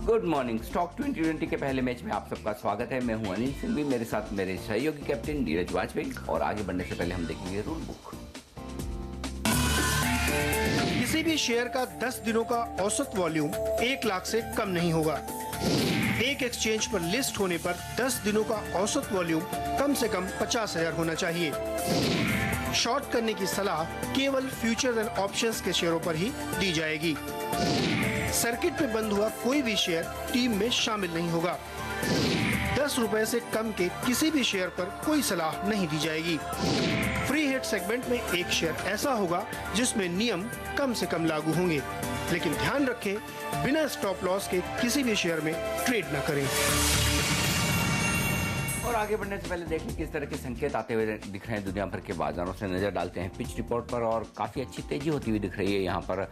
Good morning. Stock 2020 के पहले match में आप सबका स्वागत है। मैं हूं अनिल सिंघवी, मेरे साथ मेरे सहयोगी कैप्टन नीरज वाजपेयी। और आगे बढ़ने से पहले हम देखेंगे रूल बुक। किसी भी शेयर का 10 दिनों का औसत वॉल्यूम 1 लाख से कम नहीं होगा। एक एक्सचेंज पर लिस्ट होने पर 10 दिनों का औसत वॉल्यूम कम से कम 50,000 होना चाहिए। शॉर्ट करने की सलाह केवल फ्यूचर एंड ऑप्शंस के शेयरों पर ही दी जाएगी। सर्किट में बंद हुआ कोई भी शेयर टीम में शामिल नहीं होगा। 10 रुपए से कम के किसी भी शेयर पर कोई सलाह नहीं दी जाएगी। फ्री हिट सेगमेंट में एक शेयर ऐसा होगा जिसमें नियम कम से कम लागू होंगे, लेकिन ध्यान रखें बिना स्टॉप लॉस के किसी भी शेयर में ट्रेड न करें। और आगे बढ़ने से पहले देखें किस तरह के संकेत आते हुए दिख रहे हैं दुनिया भर के बाजारों से। नजर डालते हैं पिच रिपोर्ट पर, और काफी अच्छी तेजी होती हुई दिख रही है यहाँ पर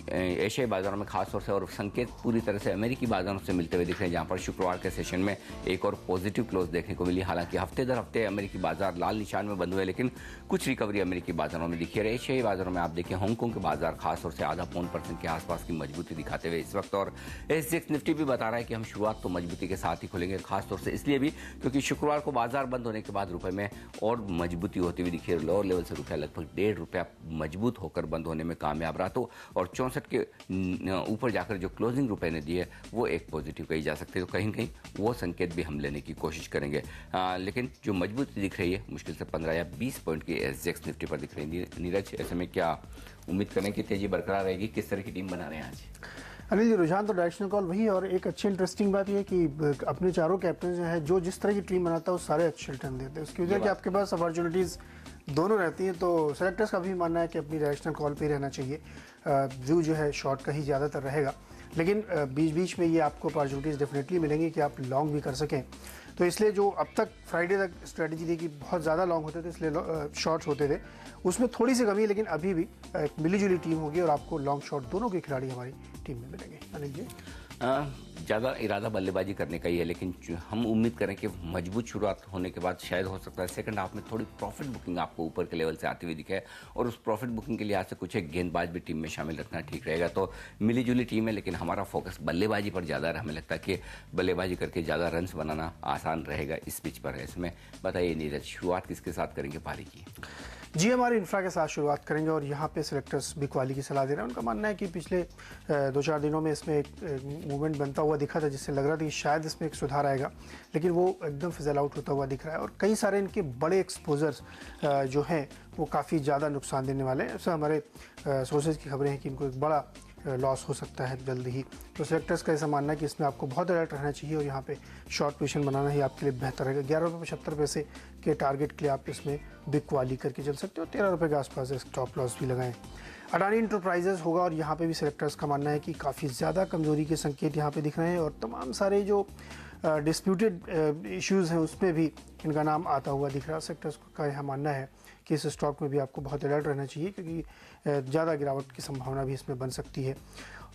एशियाई बाजारों में खास तौर से, और संकेत पूरी तरह से अमेरिकी बाजारों से मिलते हुए दिख रहे हैं, जहां पर शुक्रवार के सेशन में एक और पॉजिटिव क्लोज देखने को मिली। हालांकि हफ्ते दर हफ्ते अमेरिकी बाजार लाल निशान में बंद हुए, लेकिन कुछ रिकवरी अमेरिकी बाजारों में दिखी है। एशियाई बाजारों में आप देखें हांगकांग के बाजार खास तौर से 0.5% के आसपास की मजबूती दिखाते हुए इस वक्त। और एसजेएक्स निफ्टी भी बता रहा है कि हम शुरुआत तो मजबूती के साथ ही खोलेंगे, खासतौर से इसलिए भी क्योंकि शुक्रवार को बाजार बंद होने के बाद रुपए में और मजबूती होती हुई दिखी है। लोअर लेवल से रुपया लगभग ₹1.5 मजबूत होकर बंद होने में कामयाब रहा। तो और 64 के ऊपर जाकर जो क्लोजिंग रुपए ने दिए वो एक पॉजिटिव कही जा सकती है। तो कहीं कहीं वो संकेत भी हम लेने की कोशिश करेंगे, लेकिन जो मजबूती दिख रही है मुश्किल से 15 या 20 पॉइंट की एसजेएक्स निफ्टी पर दिख रही है। नीरज, ऐसे में क्या उम्मीद करें कि तेजी बरकरार रहेगी? किस तरह की टीम बना रहे हैं आज? अनिल जी, रुझान तो डायरेक्शनल कॉल वही है, और एक अच्छी इंटरेस्टिंग बात यह है कि अपने चारों कैप्टन जो है जो जिस तरह की टीम बनाता है वो सारे अच्छे रिटर्न देते हैं। उसकी वजह कि आपके पास अपॉर्चुनिटीज़ दोनों रहती हैं। तो सेलेक्टर्स का भी मानना है कि अपनी डायरेक्शनल कॉल पे ही रहना चाहिए। व्यू जो है शॉर्ट का ही ज़्यादातर रहेगा, लेकिन बीच बीच में ये आपको अपॉर्चुनिटीज़ डेफिनेटली मिलेंगी कि आप लॉन्ग भी कर सकें। तो इसलिए जो अब तक फ्राइडे तक स्ट्रेटजी थी कि बहुत ज़्यादा लॉन्ग होते थे, इसलिए शॉर्ट्स होते थे, उसमें थोड़ी सी कमी है, लेकिन अभी भी एक मिलीजुली टीम होगी और आपको लॉन्ग शॉर्ट दोनों के खिलाड़ी हमारी टीम में मिलेंगे। अनिल जी, ज़्यादा इरादा बल्लेबाजी करने का ही है, लेकिन हम उम्मीद करें कि मजबूत शुरुआत होने के बाद शायद हो सकता है सेकंड हाफ में थोड़ी प्रॉफिट बुकिंग आपको ऊपर के लेवल से आती हुई दिखे, और उस प्रॉफिट बुकिंग के लिहाज से कुछ एक गेंदबाज भी टीम में शामिल रखना ठीक रहेगा। तो मिलीजुली टीम है, लेकिन हमारा फोकस बल्लेबाजी पर ज़्यादा है। हमें लगता है कि बल्लेबाजी करके ज़्यादा रन्स बनाना आसान रहेगा इस पिच पर। इसमें बताइए नीरज, शुरुआत किसके साथ करेंगे पारी की? जी, हमारे इंफ्रा के साथ शुरुआत करेंगे, और यहाँ पे सिलेक्टर्स बिकवाली की सलाह दे रहे हैं। उनका मानना है कि पिछले 2-4 दिनों में इसमें एक मूवमेंट बनता हुआ दिखा था, जिससे लग रहा था कि शायद इसमें एक सुधार आएगा, लेकिन वो एकदम फिजल आउट होता हुआ दिख रहा है। और कई सारे इनके बड़े एक्सपोजर्स जो हैं वो काफ़ी ज़्यादा नुकसान देने वाले हैं। ऐसा हमारे सोर्सेज की खबरें हैं कि इनको एक बड़ा लॉस हो सकता है जल्द ही। तो सेलेक्टर्स का ऐसा मानना है कि इसमें आपको बहुत अलर्ट रहना चाहिए, और यहाँ पे शॉर्ट पोजीशन बनाना ही आपके लिए बेहतर रहेगा। ₹11.75 के टारगेट के लिए आप इसमें बिग क्वाली करके चल सकते हो। ₹13 के आसपास स्टॉप लॉस भी लगाएं। अडानी इंटरप्राइजेज होगा, और यहाँ पे भी सेलेक्टर्स का मानना है कि काफ़ी ज़्यादा कमजोरी के संकेत यहाँ पे दिख रहे हैं, और तमाम सारे जो डिस्प्यूटेड इश्यूज़ हैं उसमें भी इनका नाम आता हुआ दिख रहा है। सेक्टर्स का यह मानना है कि इस स्टॉक में भी आपको बहुत अलर्ट रहना चाहिए, क्योंकि ज़्यादा गिरावट की संभावना भी इसमें बन सकती है।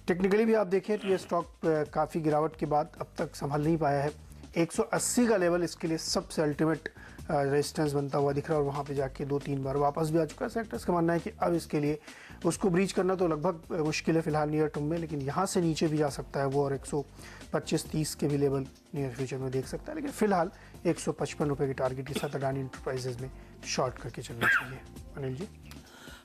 टेक्निकली भी आप देखें तो ये स्टॉक काफ़ी गिरावट के बाद अब तक संभल नहीं पाया है। 180 का लेवल इसके लिए सबसे अल्टीमेट रेजिस्टेंस बनता हुआ दिख रहा है, और वहाँ पे जाके 2-3 बार वापस भी आ चुका है। सेक्टर्स का मानना है कि अब इसके लिए उसको ब्रीच करना तो लगभग मुश्किल है फिलहाल नियर टर्म में, लेकिन यहाँ से नीचे भी जा सकता है वो, और 125-30 के भी लेवल नियर फ्यूचर में देख सकता है। लेकिन फिलहाल ₹155 के टारगेट के साथ अडानी इंटरप्राइजेज में शॉर्ट करके चलना चाहिए। अनिल जी,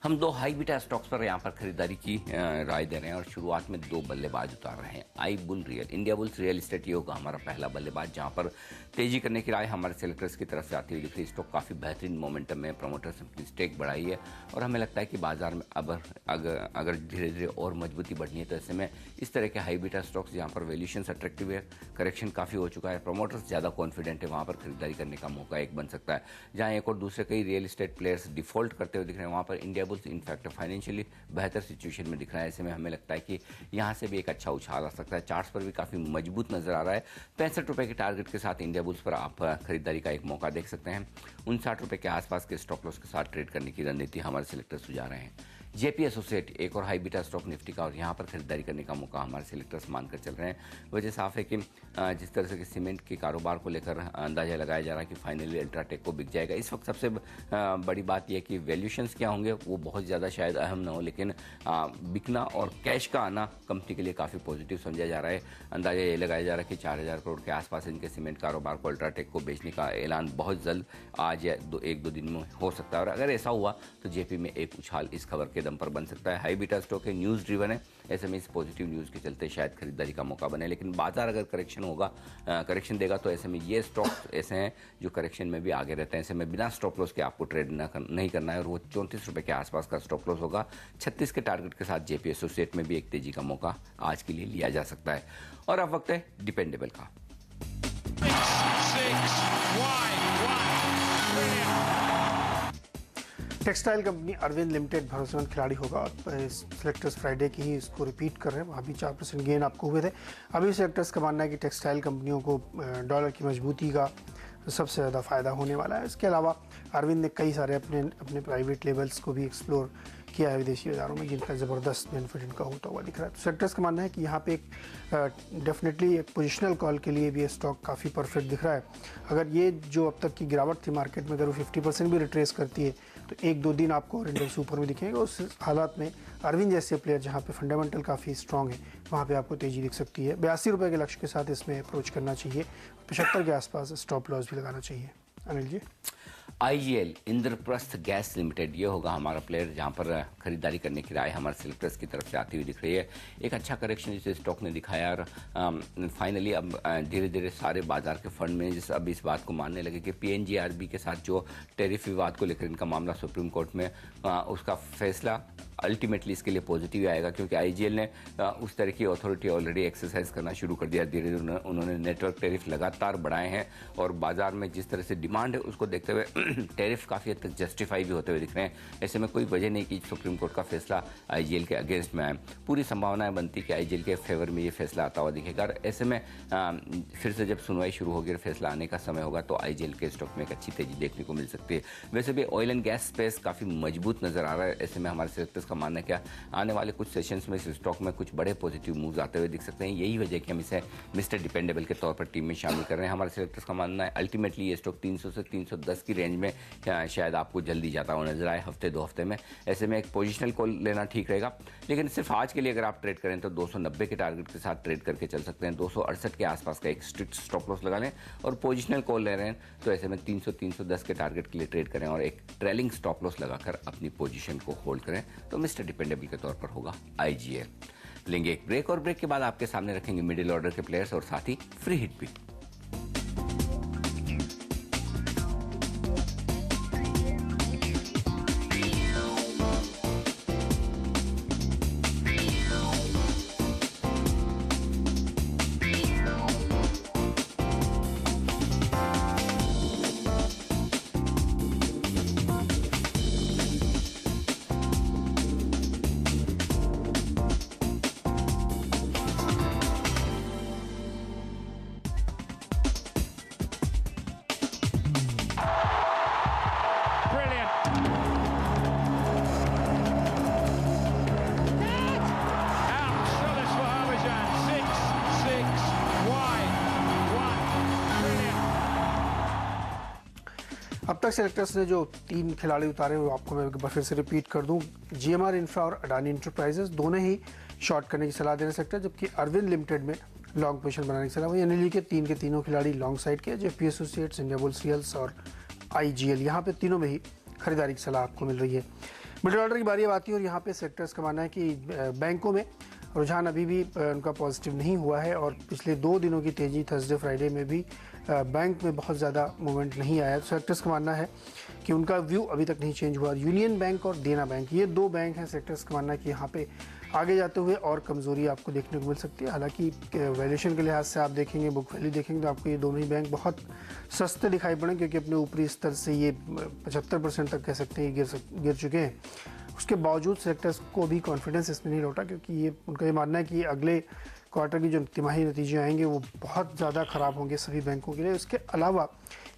हम 2 हाई बीटा स्टॉक्स पर यहाँ पर खरीदारी की राय दे रहे हैं, और शुरुआत में 2 बल्लेबाज उतार रहे हैं। I bull real Indiabulls real estate ये होगा हमारा पहला बल्लेबाज, जहाँ पर तेजी करने की राय हमारे सेलेक्टर्स की तरफ से आती हुई दिख रही है। स्टॉक काफ़ी बेहतरीन मोमेंटम में, प्रमोटर्स ने अपनी स्टेक बढ़ाई है, और हमें लगता है कि बाजार में अगर धीरे धीरे और मजबूती बढ़नी है तो ऐसे में इस तरह के हाई बीटा स्टॉक्स जहाँ पर वैल्यूएशन अट्रैक्टिव है, करेक्शन काफ़ी हो चुका है, प्रमोटर्स ज़्यादा कॉन्फिडेंट है, वहाँ पर खरीदारी करने का मौका एक बन सकता है। जहाँ एक और दूसरे कई रियल इस्टेट प्लेयर्स डिफॉल्ट करते हुए दिख रहे हैं, वहाँ पर इंडिया बुल्स इनफैक्ट फाइनेंशियली बेहतर सिचुएशन में दिख रहा है। ऐसे में हमें लगता है कि यहाँ से भी एक अच्छा उछाल आ सकता है। चार्ट्स पर भी काफ़ी मजबूत नजर आ रहा है। ₹65 के टारगेट के साथ इंडिया बुल्स पर आप खरीदारी का एक मौका देख सकते हैं। ₹59 के आसपास के स्टॉप लॉस के साथ ट्रेड करने की रणनीति हमारे सिलेक्टर सुझा रहे हैं। जेपी एसोसिएट एक और हाई बीटा स्टॉक निफ्टी का, और यहाँ पर खरीदारी करने का मौका हमारे सिलेक्टर्स मानकर चल रहे हैं। वजह साफ है कि जिस तरह से कि सीमेंट के कारोबार को लेकर अंदाजा लगाया जा रहा है कि फाइनली अल्ट्राटेक को बिक जाएगा। इस वक्त सबसे बड़ी बात यह कि वैल्यूएशंस क्या होंगे वो बहुत ज़्यादा शायद अहम ना हो, लेकिन बिकना और कैश का आना कंपनी के लिए काफ़ी पॉजिटिव समझा जा रहा है। अंदाजा ये लगाया जा रहा है कि 4000 करोड़ के आसपास इनके सीमेंट कारोबार को अल्ट्राटेक को बेचने का ऐलान बहुत जल्द आज या एक दो दिन में हो सकता है, और अगर ऐसा हुआ तो जेपी में एक उछाल इस खबर के दम पर बन सकता है। हाई बीटा स्टॉक है, न्यूज़ ड्रिवन है, ऐसे में इस पॉजिटिव न्यूज़ के चलते शायद खरीदारी का मौका बने। लेकिन बाजार अगर करेक्शन देगा तो ऐसे में ये स्टॉक ऐसे हैं जो करेक्शन में भी आगे रहते हैं। ऐसे में बिना स्टॉप लॉस के आपको ट्रेड नहीं करना है, और वो 34 रुपये के आसपास का स्टॉप लॉस होगा। 36 के टारगेट के साथ जेपी एसोसिएट में भी एक तेजी का मौका आज के लिए लिया जा सकता है। और अब वक्त है डिपेंडेबल का। टेक्सटाइल कंपनी अरविंद लिमिटेड भरोसेमंद खिलाड़ी होगा। सिलेक्टर्स फ्राइडे की ही इसको रिपीट कर रहे हैं, वहाँ भी 4% गेन आपको हुए थे। अभी सिलेक्टर्स का मानना है कि टेक्सटाइल कंपनियों को डॉलर की मजबूती का सबसे ज़्यादा फ़ायदा होने वाला है। इसके अलावा अरविंद ने कई सारे अपने प्राइवेट लेबल्स को भी एक्सप्लोर किया है विदेशी बाजारों में, जिनका ज़बरदस्त बेनिफिट इनका होता हुआ दिख रहा है। तो सेक्टर्स का मानना है कि यहाँ पे एक डेफिनेटली एक पोजिशनल कॉल के लिए भी ये स्टॉक काफ़ी परफेक्ट दिख रहा है। अगर ये जो अब तक की गिरावट थी मार्केट में, अगर वो 50% भी रिट्रेस करती है तो एक दो दिन आपको और इंडेक्स ऊपर में दिखेगा। उस हालात में अरविंद जैसे प्लेयर जहाँ पे फंडामेंटल काफ़ी स्ट्रॉन्ग है, वहाँ पे आपको तेज़ी दिख सकती है। 82 रुपये के लक्ष्य के साथ इसमें अप्रोच करना चाहिए। 75 के आसपास स्टॉप लॉस भी लगाना चाहिए। Anil ji, IGL Indraprastha gas limited ये होगा हमारा प्लेयर, जहां पर खरीदारी करने की राय हमारे सिलेक्टर्स की तरफ से आती हुई दिख रही है। एक अच्छा करेक्शन जिसे स्टॉक ने दिखाया, और फाइनली अब धीरे धीरे सारे बाजार के फंड मैनेजर्स अब इस बात को मानने लगे कि पीएनजीआरबी के साथ जो टैरिफ विवाद को लेकर इनका मामला सुप्रीम कोर्ट में, उसका फैसला अल्टीमेटली इसके लिए पॉजिटिव आएगा, क्योंकि आईजीएल ने उस तरह की अथॉरिटी ऑलरेडी एक्सरसाइज करना शुरू कर दिया। धीरे धीरे उन्होंने नेटवर्क टैरिफ लगातार बढ़ाए हैं, और बाजार में जिस तरह से डिमांड है उसको देखते हुए टैरिफ काफ़ी हद तक जस्टिफाई भी होते हुए दिख रहे हैं। ऐसे में कोई वजह नहीं कि सुप्रीम कोर्ट का फैसला आईजीएल के अगेंस्ट में आए। पूरी संभावनाएं बनती कि आईजीएल के फेवर में ये फैसला आता हुआ दिखेगा, और ऐसे में फिर से जब सुनवाई शुरू होगी और फैसला आने का समय होगा तो आईजीएल के स्टॉक में एक अच्छी तेजी देखने को मिल सकती है। वैसे भी ऑयल एंड गैस स्पेस काफ़ी मजबूत नजर आ रहा है। ऐसे में हमारे सिलेक्टर्स का मानना है क्या आने वाले कुछ सेशंस में इस स्टॉक में कुछ बड़े पॉजिटिव मूव्स आते हुए दिख सकते हैं। यही वजह कि हम इसे मिस्टर डिपेंडेबल के तौर पर टीम में शामिल कर रहे हैं। हमारे सिलेक्टर्स का मानना है अल्टीमेटली ये स्टॉक 300 से 310 की रेंज में शायद आपको जल्दी जाता हुआ नजर आए हफ्ते 2 हफ्ते में। ऐसे में एक पोजिशनल कॉल लेना ठीक रहेगा, लेकिन सिर्फ आज के लिए अगर आप ट्रेड करें तो 290 के टारगेट के साथ ट्रेड करके चल सकते हैं। 268 के आसपास का एक स्ट्रिक्ट स्टॉप लॉस लगा लें, और पोजिशनल कॉल ले रहे हैं तो ऐसे में 300-310 के टारगेट के लिए ट्रेड करें और एक ट्रेलिंग स्टॉप लॉस लगाकर अपनी पोजीशन को होल्ड करें, तो मिस्टर डिपेंडेबल के तौर पर होगा आईजीएल। लेंगे एक ब्रेक, और ब्रेक के बाद आपके सामने रखेंगे मिडिल ऑर्डर के प्लेयर्स और साथ ही फ्री हिट भी। अब तक सेलेक्टर्स ने जो 3 खिलाड़ी उतारे वो आपको मैं एक बार फिर से रिपीट कर दूं। जीएमआर इंफ्रा और अडानी इंटरप्राइजेस दोनों ही शॉर्ट करने की सलाह दे रहे सेक्टर, जबकि अरविंद लिमिटेड में लॉन्ग पोजीशन बनाने की सलाह। वही अनिल के तीनों खिलाड़ी लॉन्ग साइड के, जेपी एसोसिएट्स, इंडिया बुल्स रियल्स और आईजीएल, यहाँ पे तीनों में ही खरीदारी की सलाह आपको मिल रही है। मिडिल ऑर्डर की बारी अब आती है, और यहाँ पे सेक्टर्स का मानना है कि बैंकों में रुझान अभी भी उनका पॉजिटिव नहीं हुआ है, और पिछले 2 दिनों की तेज़ी थर्सडे फ्राइडे में भी बैंक में बहुत ज़्यादा मूवमेंट नहीं आया। तो सेक्टर्स का मानना है कि उनका व्यू अभी तक नहीं चेंज हुआ। यूनियन बैंक और देना बैंक, ये 2 बैंक हैं, सेक्टर्स का मानना है कि यहाँ पे आगे जाते हुए और कमज़ोरी आपको देखने को मिल सकती है। हालांकि वैल्यूएशन के लिहाज से आप देखेंगे, बुक वैल्यू देखेंगे तो आपको ये दोनों ही बैंक बहुत सस्ते दिखाई पड़े, क्योंकि अपने ऊपरी स्तर से ये 75% तक कह सकते हैं गिर चुके हैं। उसके बावजूद सेक्टर्स को भी कॉन्फिडेंस इसमें नहीं लौटा, क्योंकि ये उनका ये मानना है कि अगले क्वार्टर की जो तिमाही नतीजे आएंगे वो बहुत ज़्यादा ख़राब होंगे सभी बैंकों के लिए। उसके अलावा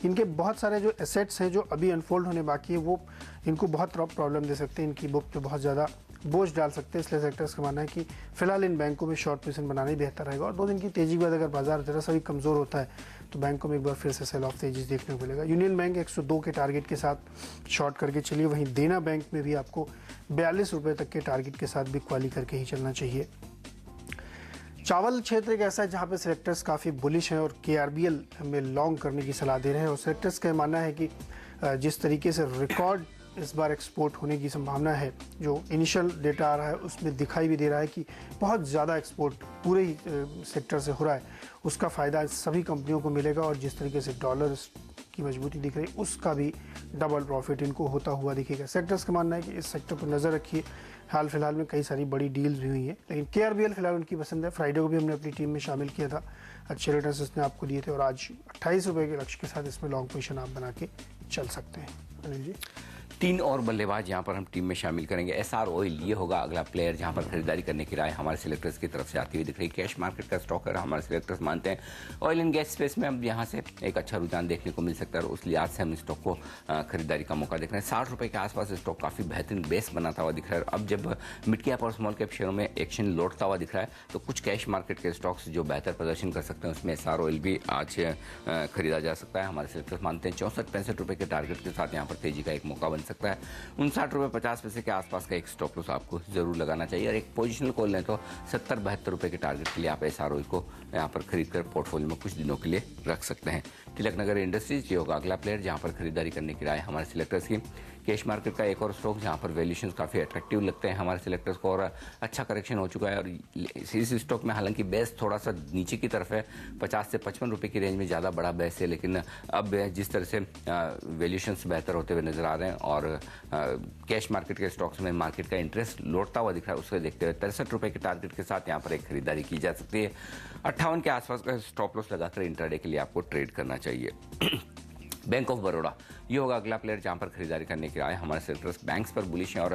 इनके बहुत सारे जो एसेट्स हैं जो अभी अनफोल्ड होने बाकी है वो इनको बहुत प्रॉब्लम दे सकते हैं, इनकी बुक पे बहुत ज़्यादा बोझ डाल सकते हैं। इसलिए सेक्टर्स का मानना है कि फिलहाल इन बैंकों में शॉर्ट पोजीशन बनाना ही बेहतर रहेगा। और 2 दिन की तेजी के बाद अगर बाजार जरा सा भी कमज़ोर होता है तो बैंकों में एक बार फिर से सेल ऑफ तेजी देखने को मिलेगा। यूनियन बैंक 102 के टारगेट के साथ शॉर्ट करके चलिए, वहीं देना बैंक में भी आपको 42 रुपये तक के टारगेट के साथ बिग क्वाली करके ही चलना चाहिए। चावल क्षेत्र एक ऐसा है जहां पे सेलेक्टर्स काफ़ी बुलिश हैं और केआरबीएल में लॉन्ग करने की सलाह दे रहे हैं। और सेलेक्टर्स का मानना है कि जिस तरीके से रिकॉर्ड इस बार एक्सपोर्ट होने की संभावना है, जो इनिशियल डेटा आ रहा है उसमें दिखाई भी दे रहा है कि बहुत ज़्यादा एक्सपोर्ट पूरे ही सेक्टर से हो रहा है, उसका फ़ायदा सभी कंपनियों को मिलेगा। और जिस तरीके से डॉलर की मजबूती दिख रही है उसका भी डबल प्रॉफिट इनको होता हुआ दिखेगा। सेक्टर्स का मानना है कि इस सेक्टर पर नज़र रखिए। हाल फिलहाल में कई सारी बड़ी डील्स भी हुई हैं, लेकिन केआरबीएल फिलहाल उनकी पसंद है। फ्राइडे को भी हमने अपनी टीम में शामिल किया था, अच्छे रिटर्न्स इसने आपको दिए थे और आज 28 रुपये के लक्ष्य के साथ इसमें लॉन्ग पोजीशन आप बना के चल सकते हैं। अनिल जी, 3 और बल्लेबाज यहाँ पर हम टीम में शामिल करेंगे। एसआर ऑयल ये होगा अगला प्लेयर जहाँ पर खरीदारी करने की राय हमारे सिलेक्टर्स की तरफ से आती हुई दिख रही है। कैश मार्केट का स्टॉक है, हमारे सिलेक्टर्स मानते हैं ऑयल एंड गैस स्पेस में अब यहाँ से एक अच्छा रुझान देखने को मिल सकता है और उस लिहाज से हम इस स्टॉक को खरीदारी का मौका देख रहे हैं। 60 रुपये के आसपास स्टॉक काफ़ी बेहतरीन बेस बनाता हुआ दिख रहा है। अब जब मिड कैप और स्मॉल कैप शेयरों में एक्शन लौटता हुआ दिख रहा है तो कुछ कैश मार्केट के स्टॉक्स जो बेहतर प्रदर्शन कर सकते हैं उसमें एसआर ऑयल भी आज खरीदा जा सकता है। हमारे सिलेक्टर्स मानते हैं 64-65 रुपये के टारगेट के साथ यहाँ पर तेजी का एक मौका बन सकता है। 59 रुपये 50 पैसे के आसपास का एक स्टॉप लॉस आपको जरूर लगाना चाहिए और एक पोजिशनल कॉल लें तो 70-72 रुपये के टारगेट के लिए आप एसआर ऑयल को यहाँ पर खरीद कर पोर्टफोलियो में कुछ दिनों के लिए रख सकते हैं। तिलक नगर इंडस्ट्रीज ये होगा अगला प्लेयर जहाँ पर खरीदारी करने की राय हमारे सिलेक्टर्स की। कैश मार्केट का एक और स्टॉक जहाँ पर वैल्यूएशंस काफ़ी अट्रैक्टिव लगते हैं हमारे सिलेक्टर्स को और अच्छा करेक्शन हो चुका है और इस स्टॉक में हालांकि बेस थोड़ा सा नीचे की तरफ है, 50 से 55 रुपये की रेंज में ज़्यादा बड़ा बेस है, लेकिन अब जिस तरह से वैल्यूएशंस बेहतर होते हुए नजर आ रहे हैं और कैश मार्केट के स्टॉक्स में मार्केट का इंटरेस्ट लौटता हुआ दिख रहा है, उसको देखते हुए 63 रुपये के टारगेट के साथ यहाँ पर एक खरीदारी की जा सकती है। 58 के आसपास का स्टॉप लॉस लगाकर इंट्राडे के लिए आपको ट्रेड करना चाहिए। बैंक ऑफ बड़ौदा ये होगा अगला प्लेयर जहां पर खरीदारी करने की राय हमारे सेक्टर्स बैंक्स पर बुलिश हैं और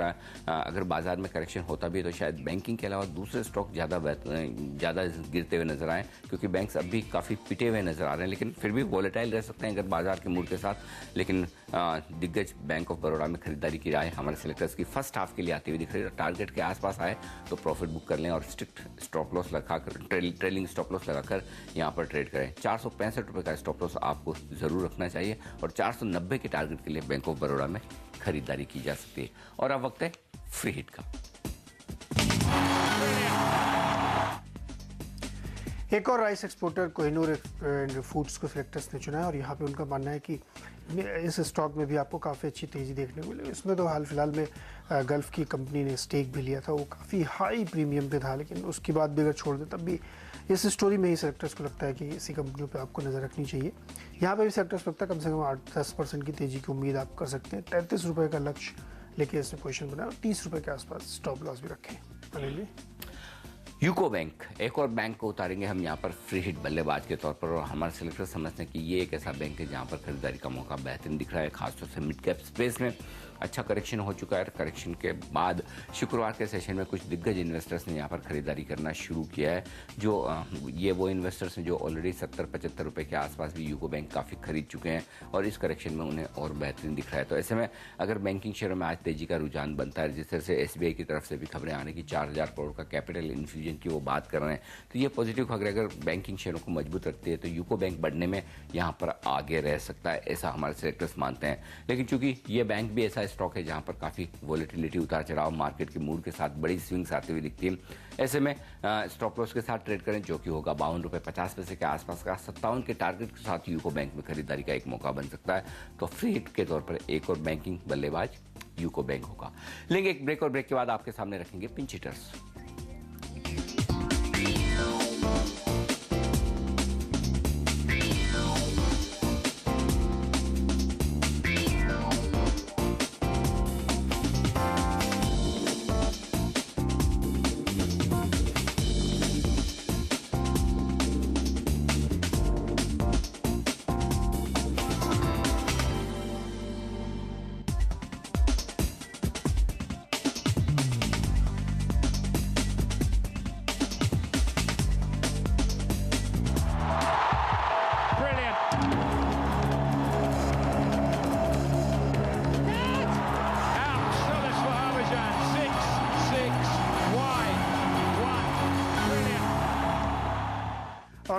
अगर बाजार में करेक्शन होता भी है तो शायद बैंकिंग के अलावा दूसरे स्टॉक ज़्यादा गिरते हुए नजर आए, क्योंकि बैंक्स अब भी काफ़ी पिटे हुए नजर आ रहे हैं, लेकिन फिर भी वॉलेटाइल रह सकते हैं अगर बाजार के मूड के साथ। लेकिन दिग्गज बैंक ऑफ बड़ौदा में खरीदारी की राय हमारे सेलेक्टर्स की फर्स्ट हाफ के लिए आती हुई दिख रही है। टारगेट के आसपास आए तो प्रॉफिट बुक कर लें और स्ट्रिक्ट स्टॉप लॉस लगाकर ट्रेलिंग स्टॉप लॉस लगाकर यहाँ पर ट्रेड करें। 465 रुपये का स्टॉप लॉस आपको जरूर रखना चाहिए और 490 के टारगेट के लिए बैंक ऑफ बड़ौदा में खरीदारी की जा सकती है। और अब वक्त है फ्री हिट का। एक और राइस एक्सपोर्टर कोहिनूर फूड्स को सेलेक्टर्स ने चुना है और यहाँ पे उनका मानना है कि इस स्टॉक में भी आपको काफ़ी अच्छी तेज़ी देखने को मिलेगी। इसमें तो हाल फिलहाल में गल्फ की कंपनी ने स्टेक भी लिया था, वो काफ़ी हाई प्रीमियम पे था, लेकिन उसके बाद भी अगर छोड़ दे तब भी इस स्टोरी में ही सेलेक्टर्स को लगता है कि इसी कंपनियों पे आपको नज़र रखनी चाहिए। यहाँ पे भी सेलेक्टर्स लगता है कम से कम 8-10% की तेज़ी की उम्मीद आप कर सकते हैं। 33 रुपये का लक्ष्य लेके इसमें पोजीशन बनाए और 30 रुपये के आसपास स्टॉप लॉस भी रखें। अनिल जी, यूको बैंक एक और बैंक को उतारेंगे हम यहाँ पर फ्री हिट बल्लेबाज के तौर पर और हमारे सेलेक्टर समझते हैं कि ये एक ऐसा बैंक है जहाँ पर खरीदारी का मौका बेहतरीन दिख रहा है, खासतौर से मिड कैप स्पेस में अच्छा करेक्शन हो चुका है। करेक्शन के बाद शुक्रवार के सेशन में कुछ दिग्गज इन्वेस्टर्स ने यहाँ पर खरीदारी करना शुरू किया है। जो ये वो इन्वेस्टर्स हैं जो ऑलरेडी 70-75 रुपये के आसपास भी यूको बैंक काफ़ी खरीद चुके हैं और इस करेक्शन में उन्हें और बेहतरीन दिख रहा है। तो ऐसे में अगर बैंकिंग शेयरों में आज तेजी का रुझान बनता है, जिस तरह से SBI की तरफ से भी खबरें आने की 4000 करोड़ का कैपिटल इन्फ्यूजन की वो बात कर रहे हैं, तो ये पॉजिटिव खबरें अगर बैंकिंग शेयरों को मजबूत रखती है तो यूको बैंक बढ़ने में यहाँ पर आगे रह सकता है, ऐसा हमारे सेलेक्टर्स मानते हैं। लेकिन चूंकि ये बैंक भी ऐसा स्टॉक है जहाँ पर काफ़ी वॉलेटिलिटी उतार चढ़ाव मार्केट के मूड के साथ बड़ी स्विंग्स आती हुई दिखती है, ऐसे में स्टॉप लॉस के साथ ट्रेड करें जो कि होगा 52 रुपये 50 पैसे के आसपास का। 57 के टारगेट के साथ यूको बैंक में खरीदारी का एक मौका बन सकता है। तो फ्री हिट के तौर पर एक और बैंकिंग बल्लेबाज यूको बैंक होगा। लेंगे एक ब्रेक और ब्रेक के बाद आपके सामने रखेंगे पिंच हिटर्स।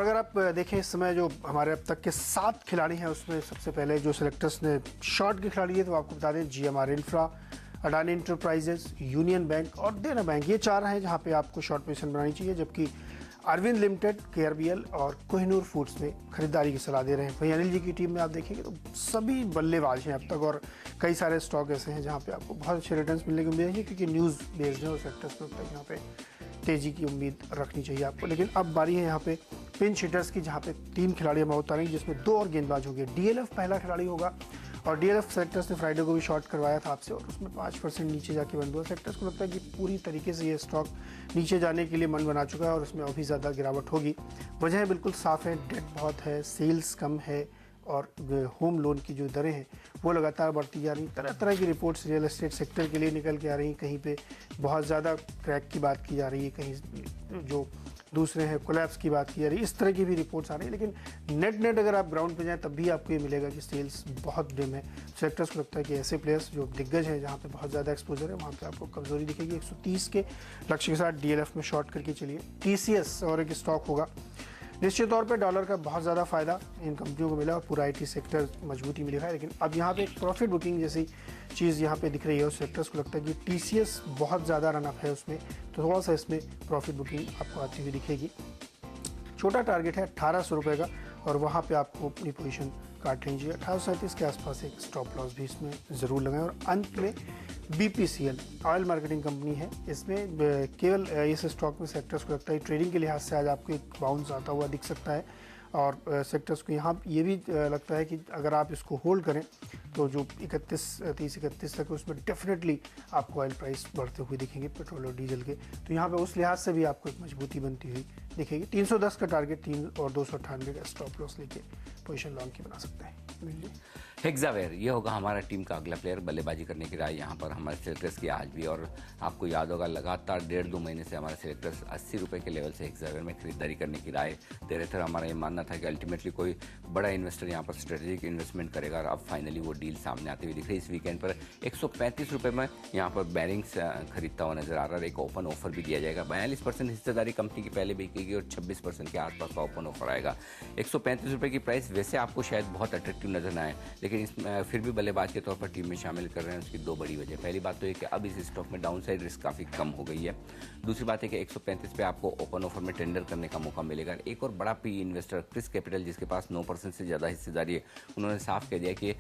अगर आप देखें इस समय जो हमारे अब तक के 7 खिलाड़ी हैं उसमें सबसे पहले जो सिलेक्टर्स ने शॉर्ट के खिलाड़ी है तो आपको बता दें GMR infra, Adani enterprises, union bank और देना बैंक, ये 4 हैं जहां पे आपको शॉर्ट पोजीशन बनानी चाहिए। जबकि अरविंद लिमिटेड, KRBL और कोहिनूर फूड्स में खरीदारी की सलाह दे रहे हैं। वहीं अनिल जी की टीम में आप देखेंगे तो सभी बल्लेबाज हैं अब तक और कई सारे स्टॉक ऐसे हैं जहां पे आपको बहुत अच्छे रिटर्न्स मिलने की उम्मीद है क्योंकि न्यूज़ बेस्ड है और सेक्टर्स पर तक यहाँ पे तेजी की उम्मीद रखनी चाहिए आपको। लेकिन अब बारी है यहाँ पे पिंच हिटर्स की, जहाँ पे 3 खिलाड़ी हम उतारेंगे जिसमें 2 और गेंदबाज होंगे। DLF पहला खिलाड़ी होगा और DLF सेक्टर्स ने फ्राइडे को भी शॉर्ट करवाया था आपसे और उसमें 5% नीचे जाके बंद हुआ। सेक्टर्स को लगता है कि पूरी तरीके से ये स्टॉक नीचे जाने के लिए मन बना चुका है और उसमें अभी ज़्यादा गिरावट होगी। वजह बिल्कुल साफ़ है, डेट बहुत है, सेल्स कम है और होम लोन की जो दरें हैं वो लगातार बढ़ती जा रही। तरह तरह की रिपोर्ट्स रियल एस्टेट सेक्टर के लिए निकल के आ रही। कहीं पे बहुत ज़्यादा क्रैक की बात की जा रही है, कहीं जो दूसरे हैं कोलैप्स की बात की जा रही है, इस तरह की भी रिपोर्ट्स आ रही है। लेकिन नेट अगर आप ग्राउंड पे जाएं तब भी आपको ये मिलेगा कि सेल्स बहुत डिम है। सेक्टर्स को लगता है कि ऐसे प्लेयर्स जो दिग्गज हैं जहाँ पे बहुत ज़्यादा एक्सपोजर है वहाँ पे आपको कमजोरी दिखेगी। 130 के लक्ष्य के साथ DLF में शॉर्ट करके चलिए। TCS और एक स्टॉक होगा। निश्चित तौर पे डॉलर का बहुत ज़्यादा फायदा इन कंपनियों को मिला और पूरा IT सेक्टर मजबूती मिली है। लेकिन अब यहाँ पे एक प्रॉफिट बुकिंग जैसी चीज़ यहाँ पे दिख रही है और सेक्टर्स को लगता है कि TCS बहुत ज़्यादा रनअप है उसमें, तो थोड़ा सा इसमें प्रॉफिट बुकिंग आपको आती हुई दिखेगी। छोटा टारगेट है 1800 रुपये का और वहाँ पे आपको अपनी पोजीशन काट लीजिए। 1837 के आसपास एक स्टॉप लॉस भी इसमें ज़रूर लगाएं। और अंत में BPCL ऑयल मार्केटिंग कंपनी है, इसमें केवल इस स्टॉक में सेक्टर्स को लगता है ट्रेडिंग के लिहाज से आज आपको एक बाउंस आता हुआ दिख सकता है और सेक्टर्स को यहाँ ये भी लगता है कि अगर आप इसको होल्ड करें तो जो 31 तक उसमें डेफिनेटली आपको ऑयल प्राइस बढ़ते हुए दिखेंगे पेट्रोल और डीजल के, तो यहाँ पे उस लिहाज से भी आपको एक मजबूती बनती हुई दिखेगी। 310 का टारगेट 3 और 298 का स्टॉप लॉस लेके पोजीशन लॉन्ग की बना सकते हैं। हेक्सावेयर ये होगा हमारा टीम का अगला प्लेयर। बल्लेबाजी करने की राय यहाँ पर हमारे सिलेक्टर्स की आज भी, और आपको याद होगा लगातार 1.5-2 महीने से हमारे सिलेक्टर्स 80 रुपये के लेवल से हेक्सावेयर में खरीदारी करने की राय दे रहे थे। हमारा ये मानना था कि अल्टीमेटली कोई बड़ा इन्वेस्टर यहाँ पर स्ट्रेटेजिक इन्वेस्टमेंट करेगा और अब फाइनली वो डील सामने आती हुई दिख रही है। इस वीकेंड पर 135 रुपये में यहाँ पर बैरिंग्स खरीदता हुआ नजर आ रहा है। एक ओपन ऑफर भी दिया जाएगा। 42% हिस्सेदारी कंपनी की पहले बिकेगी और 26% के आसपास का ओपन ऑफर आएगा। 135 रुपये की प्राइस वैसे आपको शायद बहुत अट्रैक्टिव नजर ना आए, लेकिन इसमें फिर भी बल्लेबाज के तौर पर टीम में शामिल कर रहे हैं। उसकी 2 बड़ी वजह, पहली बात तो ये कि अब इस स्टॉक में डाउन साइड रिस्क काफ़ी कम हो गई है। दूसरी बात है कि 135 पे आपको ओपन ऑफर में टेंडर करने का मौका मिलेगा। एक और बड़ा PE इन्वेस्टर क्रिस कैपिटल, जिसके पास 9% से ज़्यादा हिस्सेदारी है, उन्होंने साफ कह दिया कि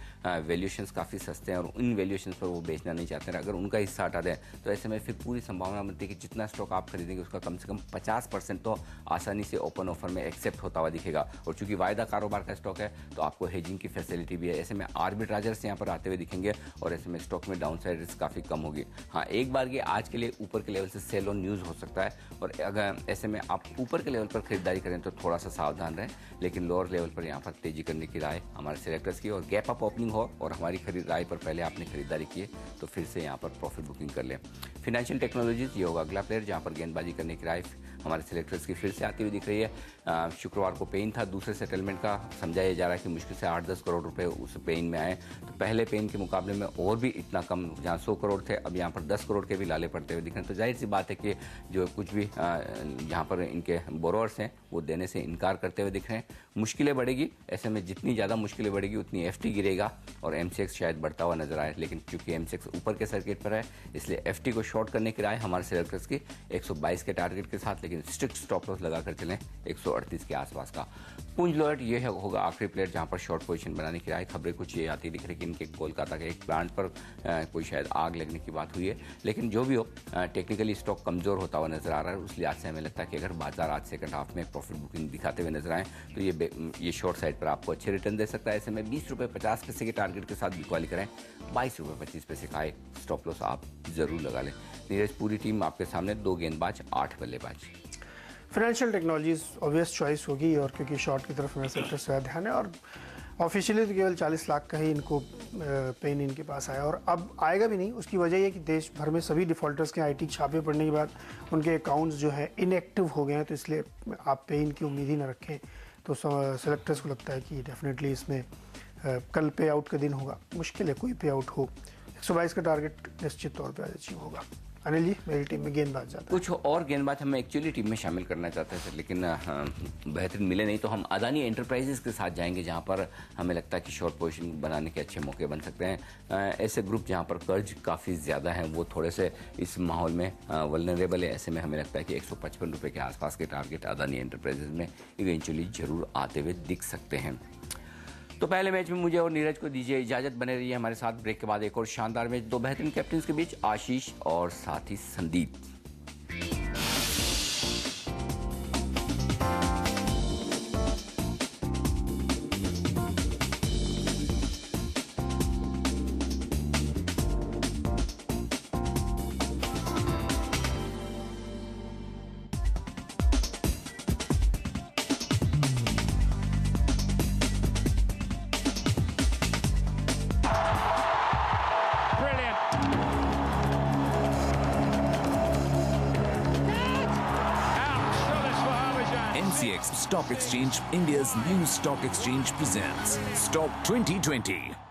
वैल्यूएशंस काफ़ी सस्ते हैं और उन वैल्यूएशंस पर वो बेचना नहीं चाहते हैं। अगर उनका हिस्सा हटा दें तो ऐसे में फिर पूरी संभावना बनती है कि जितना स्टॉक आप खरीदेंगे उसका कम से कम 50% तो आसानी से ओपन ऑफर में एक्सेप्ट होता हुआ दिखेगा। और चूंकि वायदा कारोबार का स्टॉक है तो आपको हेजिंग की फैसिलिटी भी है। ऐसे में आर्बिट्राजर्स यहाँ पर आते हुए दिखेंगे और ऐसे में स्टॉक में डाउन साइड रिस्क काफ़ी कम होगी। हाँ, एक बार ये आज के लिए ऊपर के लेवल से सेल ऑन न्यूज़ हो सकता है और अगर ऐसे में आप ऊपर के लेवल पर खरीदारी करें तो थोड़ा सा सावधान रहें, लेकिन लोअर लेवल पर यहाँ पर तेजी करने की राय हमारे सिलेक्टर्स की। और गैप अप ओपनिंग हो और हमारी खरीद राय पर पहले आपने खरीदारी की है तो फिर से यहाँ पर प्रॉफिट बुकिंग कर लें। फाइनेंशियल टेक्नोलॉजीज ये होगा अगला प्लेयर जहाँ पर गेंदबाजी करने की राय हमारे सिलेक्टर्स की फिर से आती हुई दिख रही है। शुक्रवार को पेन था दूसरे सेटलमेंट का, समझाया जा रहा है कि मुश्किल से 8-10 करोड़ रुपए उस पेन में आए। तो पहले पेन के मुकाबले में और भी इतना कम, जहाँ 100 करोड़ थे अब यहाँ पर 10 करोड़ के भी लाले पड़ते हुए दिख रहे हैं। तो जाहिर सी बात है कि जो कुछ भी यहाँ पर इनके बोरोअर्स हैं वो देने से इनकार करते हुए दिख रहे हैं। मुश्किलें बढ़ेगी, ऐसे में जितनी ज़्यादा मुश्किलें बढ़ेगी उतनी FT गिरेगा और MCX शायद बढ़ता हुआ नजर आए। लेकिन चूंकि MCX ऊपर के सर्किट पर है इसलिए FT को शॉर्ट करने की राय हमारे सिलेक्टर्स की 122 के टारगेट के साथ, लेकिन स्ट्रिक्ट स्टॉप लॉस लगाकर चलें 138 के आसपास का। पुंज लॉयड ये होगा आखिरी प्लेयर जहां पर शॉर्ट पोजीशन बनाने की राय। खबरें कुछ ये आती दिख रही कि इनके कोलकाता के एक प्लांट पर कोई शायद आग लगने की बात हुई है। लेकिन जो भी हो, टेक्निकली स्टॉक कमजोर होता हुआ नजर आ रहा है। उस लिहाज से हमें लगता है कि अगर बाजार आज सेकंड हाफ में प्रॉफिट बुकिंग दिखाते हुए नजर आए तो ये शॉर्ट साइड पर आपको अच्छे रिटर्न दे सकता है। ऐसे में 20 रुपये 50 पैसे के टारगेट के साथ बिकवाली करें। 22 रुपये 25 पैसे का स्टॉप लॉस आप जरूर लगा लें। नीरज, पूरी टीम आपके सामने 2 गेंदबाज 8 बल्लेबाज। फाइनेंशियल टेक्नोलॉजीज ऑब्वियस चॉइस होगी और क्योंकि शॉर्ट की तरफ मेरा सेक्टर से ध्यान है और ऑफिशियली तो केवल 40 लाख का ही इनको पेन इनके पास आया और अब आएगा भी नहीं। उसकी वजह ये कि देश भर में सभी डिफ़ॉल्टर्स के IT छापे पड़ने के बाद उनके अकाउंट्स जो है इनएक्टिव हो गए हैं, तो इसलिए आप पेन की उम्मीद ही ना रखें। तो सेलेक्टर्स को लगता है कि डेफिनेटली इसमें कल पे आउट का दिन होगा, मुश्किल है कोई पे आउट हो। 122 का टारगेट निश्चित तौर पर आज अचीव होगा। अनिल जी, मेरी टीम में गेंदबाज जाता है। कुछ और गेंदबाज हम एक्चुअली टीम में शामिल करना चाहते थे, लेकिन बेहतरीन मिले नहीं, तो हम अदानी एंटरप्राइजेस के साथ जाएंगे, जहां पर हमें लगता है कि शॉर्ट पोजीशन बनाने के अच्छे मौके बन सकते हैं। ऐसे ग्रुप जहां पर कर्ज काफ़ी ज़्यादा है, वो थोड़े से इस माहौल में वल्नरेबल है। ऐसे में हमें लगता है कि 155 रुपये के आसपास के टारगेट अदानी एंटरप्राइजेस में इवेंचुअली जरूर आते हुए दिख सकते हैं। तो पहले मैच में मुझे और नीरज को दीजिए इजाजत, बने रहिए हमारे साथ। ब्रेक के बाद एक और शानदार मैच, दो बेहतरीन कैप्टन के बीच, आशीष और साथ ही Sandeep. MCX Stock Exchange, India's new stock exchange, presents Stock 2020.